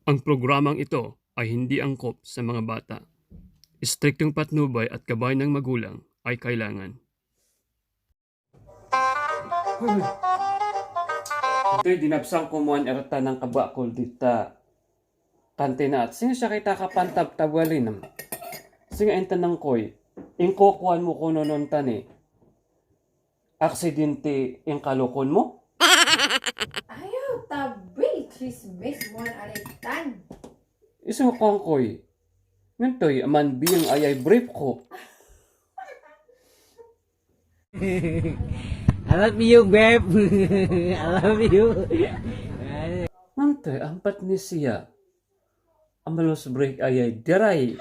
Ang programang ito ay hindi angkop sa mga bata. Istriktong patnubay at gabay ng magulang ay kailangan. Ito'y dinapsang kumuan erta ng kabakol dita. Kantina at singa siya kita kapantab-tabwalin. Singa enta ng koy. Ingkokuan mo kuno nun tani. Aksidente yung kalokon mo? Ayaw, tabi. Chismis mo na alitan. Isang kongkoy. Ngantoy, aman biyang ayay brief ko. I love you, babe. I love you. Ngantoy, ampat ni siya. Amalos break ayay diray.